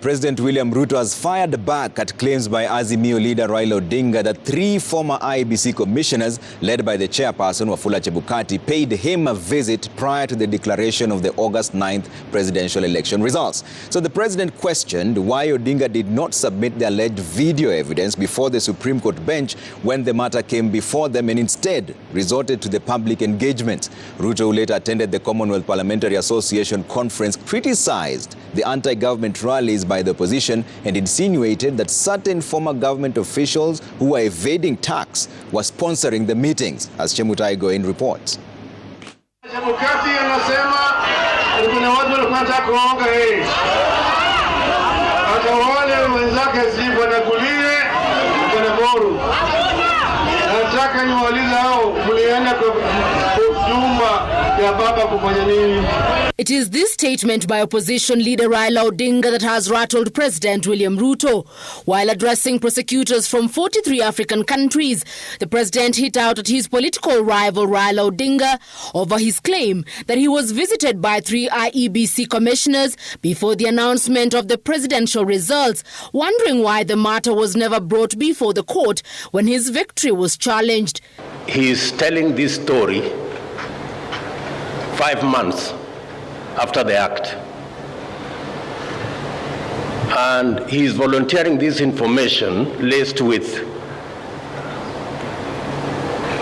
President William Ruto has fired back at claims by Azimio leader Raila Odinga that 3 former IEBC commissioners, led by the chairperson Wafula Chebukati, paid him a visit prior to the declaration of the August 9th presidential election results. So the president questioned why Odinga did not submit the alleged video evidence before the Supreme Court bench when the matter came before them, and instead resorted to the public engagement. Ruto, who later attended the Commonwealth Parliamentary Association conference, criticized the anti-government rallies by the opposition and insinuated that certain former government officials who were evading tax were sponsoring the meetings, as Chemutai Goin reports. Chebukati anasema kuna watu wanataka kuonga yeye. Hata wale wenzake zipo na kulie na boru. Nataka niwaulize hao mlienda kwa nyumba ya baba kufanya nini? It is this statement by opposition leader Raila Odinga that has rattled President William Ruto. While addressing prosecutors from 43 African countries, the president hit out at his political rival Raila Odinga over his claim that he was visited by 3 IEBC commissioners before the announcement of the presidential results, wondering why the matter was never brought before the court when his victory was challenged. He is telling this story 5 months after the act, and he is volunteering this information laced with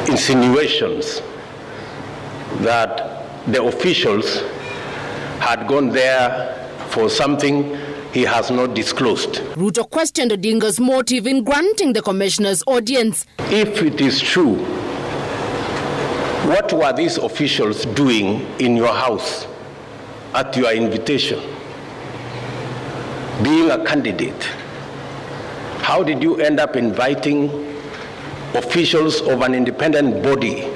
insinuations that the officials had gone there for something he has not disclosed. Ruto questioned Odinga's motive in granting the commissioner's audience. If it is true, what were these officials doing in your house at your invitation? Being a candidate, how did you end up inviting officials of an independent body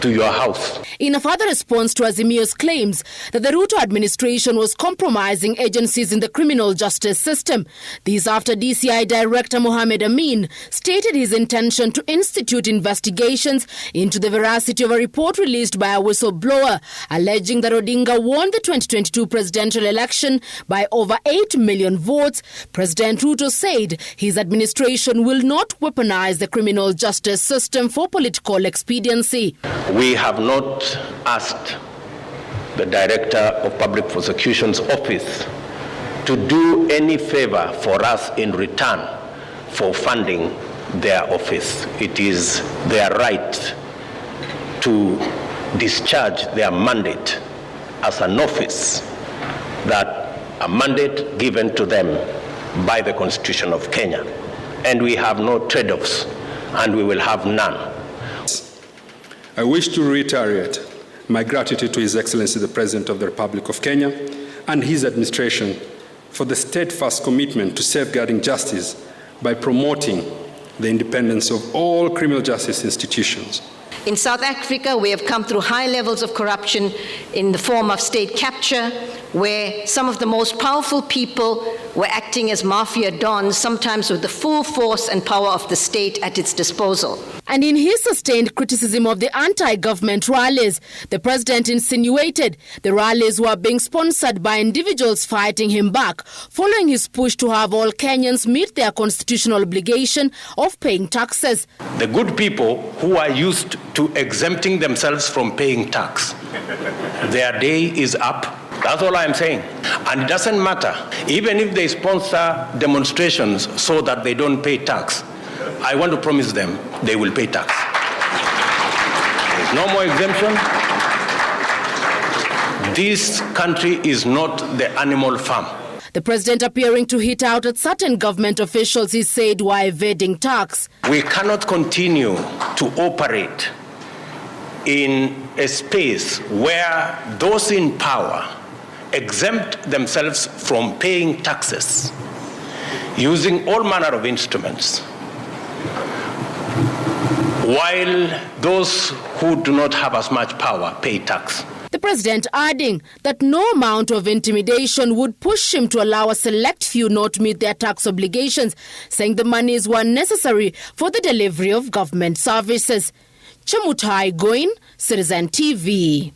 to your house? In a further response to Azimio's claims that the Ruto administration was compromising agencies in the criminal justice system, this after DCI Director Mohamed Amin stated his intention to institute investigations into the veracity of a report released by a whistleblower alleging that Odinga won the 2022 presidential election by over 8 million votes. President Ruto said his administration will not weaponize the criminal justice system for political expediency. We have not asked the Director of Public Prosecution's office to do any favor for us in return for funding their office. It is their right to discharge their mandate as an office, that a mandate given to them by the Constitution of Kenya. And we have no trade-offs, and we will have none. I wish to reiterate my gratitude to His Excellency the President of the Republic of Kenya and his administration for the steadfast commitment to safeguarding justice by promoting the independence of all criminal justice institutions. In South Africa, we have come through high levels of corruption in the form of state capture, where some of the most powerful people were acting as mafia dons, sometimes with the full force and power of the state at its disposal. And in his sustained criticism of the anti-government rallies, the president insinuated the rallies were being sponsored by individuals fighting him back, following his push to have all Kenyans meet their constitutional obligation of paying taxes. The good people who are used to exempting themselves from paying tax, their day is up. That's all I'm saying. And it doesn't matter, even if they sponsor demonstrations so that they don't pay tax, I want to promise them they will pay tax. There's no more exemption. This country is not the animal farm. The president appearing to hit out at certain government officials he said were evading tax. We cannot continue to operate in a space where those in power exempt themselves from paying taxes using all manner of instruments, while those who do not have as much power pay tax. The president adding that no amount of intimidation would push him to allow a select few not to meet their tax obligations, saying the monies were necessary for the delivery of government services. Chemutai Goin, Citizen TV.